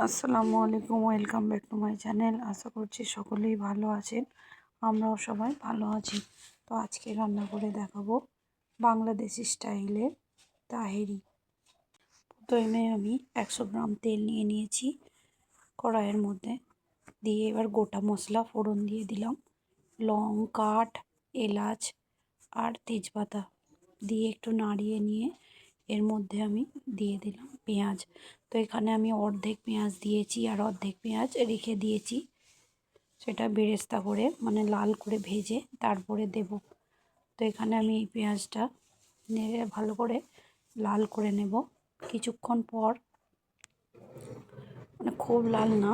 আসসালামু আলাইকুম, welcome back to my channel. আশা করছি সকলেই ভালো আছেন, আমরাও সবাই ভালো আছি। তো আজকে রান্না করে দেখাবো বাংলাদেশি স্টাইলের তাহেরি। প্রথমে আমি 100 গ্রাম তেল নিয়ে নিয়েছি কড়াইয়ের মধ্যে, দিয়ে এবার গোটা মশলা ফোড়ন দিয়ে দিলাম, লং, কাঠ, এলাচ আর তেজপাতা দিয়ে একটু নাড়িয়ে নিয়ে এর মধ্যে আমি দিয়ে দিলাম পেঁয়াজ। তো এখানে আমি অর্ধেক পেঁয়াজ দিয়েছি আর অর্ধেক পেঁয়াজ রেখে দিয়েছি, সেটা বেরেস্তা করে মানে লাল করে ভেজে তারপরে দেব। তো এখানে আমি এই পেঁয়াজটা নেড়ে ভালো করে লাল করে নেব। কিছুক্ষণ পর, মানে খুব লাল না,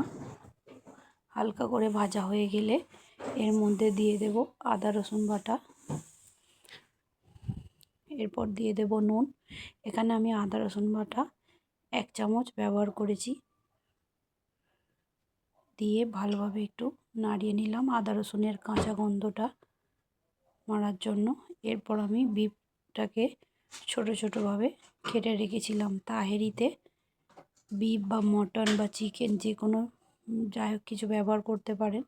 হালকা করে ভাজা হয়ে গেলে এর মধ্যে দিয়ে দেব আদা রসুন বাটা, এরপর দিয়ে দেব নুন। এখানে আমি আদা রসুন বাটা 1 চামচ ব্যবহার করেছি, দিয়ে ভালোভাবে একটু নাড়িয়ে নিলাম আদা রসুনের কাঁচা গন্ধটা মারার জন্য। এরপর আমি বিফটাকে ছোট ছোটোভাবে কেটে রেখেছিলাম। তাহেরিতে বিফ বা মটন বা চিকেন যে কোনো যাই হোক কিছু ব্যবহার করতে পারেন।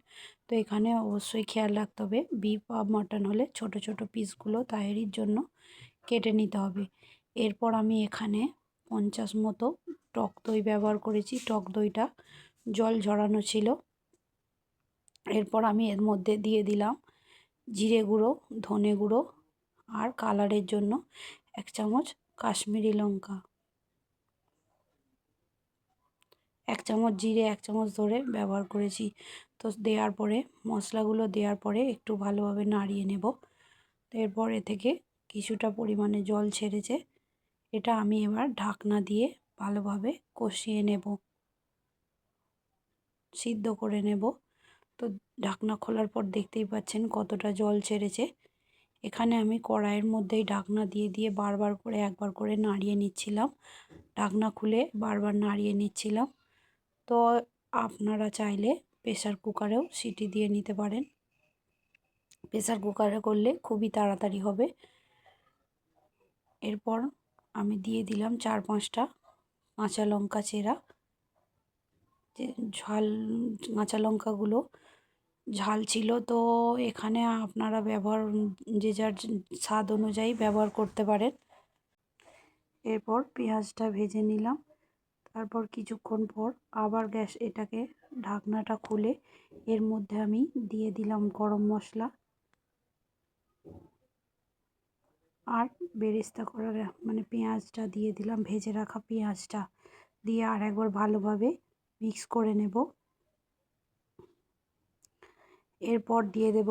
তো এখানে অবশ্যই খেয়াল রাখতে হবে বিফ বা মটন হলে ছোট ছোট পিসগুলো তাহেরির জন্য কেটে নিতে হবে। এরপর আমি এখানে 50 মতো টক দই ব্যবহার করেছি, টক দইটা জল ঝরানো ছিল। এরপর আমি এর মধ্যে দিয়ে দিলাম জিরে গুঁড়ো, ধনে গুঁড়ো আর কালারের জন্য 1 চামচ কাশ্মীরি লঙ্কা, 1 চামচ জিরে 1 চামচ ধরে ব্যবহার করেছি। তো দেওয়ার পরে মশলাগুলো দেওয়ার পরে একটু ভালোভাবে নাড়িয়ে নেব। এরপর এ থেকে কিছুটা পরিমাণে জল ছেড়েছে, এটা আমি এবার ঢাকনা দিয়ে ভালোভাবে কষিয়ে নেব, সিদ্ধ করে নেব। তো ঢাকনা খোলার পর দেখতেই পাচ্ছেন কতটা জল ছেড়েছে। এখানে আমি কড়াইয়ের মধ্যেই ঢাকনা দিয়ে দিয়ে বারবার করে একবার করে নাড়িয়ে নিচ্ছিলাম, ঢাকনা খুলে বারবার নাড়িয়ে নিচ্ছিলাম। তো আপনারা চাইলে প্রেসার কুকারেও সিটি দিয়ে নিতে পারেন, প্রেসার কুকারে করলে খুবই তাড়াতাড়ি হবে। এরপর আমি দিয়ে দিলাম 4-5টা কাঁচা লঙ্কা চেরা, যে ঝাল কাঁচা লঙ্কাগুলো ঝাল ছিল, তো এখানে আপনারা ব্যবহার যে যার স্বাদ অনুযায়ী ব্যবহার করতে পারেন। এরপর পেঁয়াজটা ভেজে নিলাম, তারপর কিছুক্ষণ পর আবার এটাকে ঢাকনাটা খুলে এর মধ্যে আমি দিয়ে দিলাম গরম মশলা আর বেরেস্তা করা মানে পেঁয়াজটা দিয়ে দিলাম, ভেজে রাখা পেঁয়াজটা দিয়ে আর একবার ভালোভাবে মিক্স করে নেব। এরপর দিয়ে দেব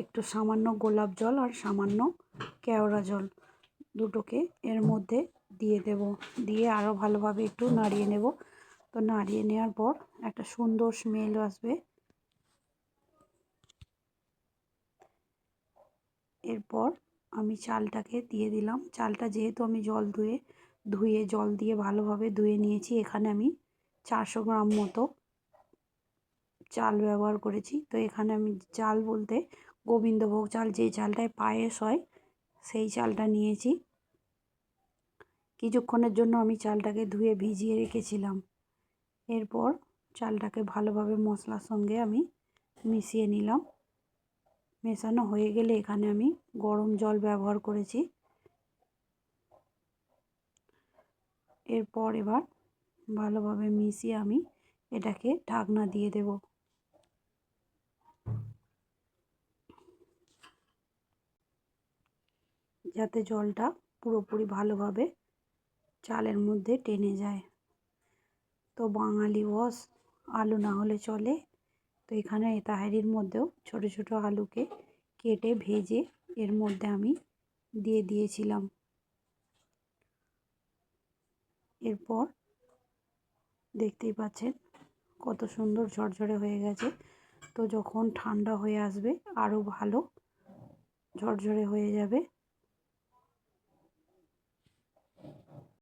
একটু সামান্য গোলাপ জল আর সামান্য কেওড়া জল, দুটোকে এর মধ্যে দিয়ে দেব, দিয়ে আরও ভালোভাবে একটু নাড়িয়ে নেব। তো নাড়িয়ে নেওয়ার পর একটা সুন্দর স্মেল আসবে। এরপর আমি চালটাকে দিয়ে দিলাম, চালটা যেহেতু আমি ধুয়ে জল দিয়ে ভালোভাবে ধুয়ে নিয়েছি, এখানে আমি 400 গ্রাম মতো চাল ব্যবহার করেছি। তো এখানে আমি চাল বলতে গোবিন্দভোগ চাল, যে চালটায় পায়েস হয় সেই চালটা নিয়েছি। কিছুক্ষণের জন্য আমি চালটাকে ধুয়ে ভিজিয়ে রেখেছিলাম। এরপর চালটাকে ভালোভাবে মশলার সঙ্গে আমি মিশিয়ে নিলাম। মেশানো হয়ে গেলে এখানে আমি গরম জল ব্যবহার করেছি। এরপর এবার ভালোভাবে মিশিয়ে আমি এটাকে ঢাকনা দিয়ে দেব। যাতে জলটা পুরোপুরি ভালোভাবে চালের মধ্যে টেনে যায়। তো বাঙালি বস আলু না হলে চলে, তো এখানে তাহেরির মধ্যেও ছোট ছোট আলুকে কেটে ভেজে এর মধ্যে আমি দিয়ে দিয়েছিলাম। এরপর দেখতেই পাচ্ছেন কত সুন্দর ঝরঝরে হয়ে গেছে। তো যখন ঠান্ডা হয়ে আসবে আরও ভালো ঝরঝরে হয়ে যাবে।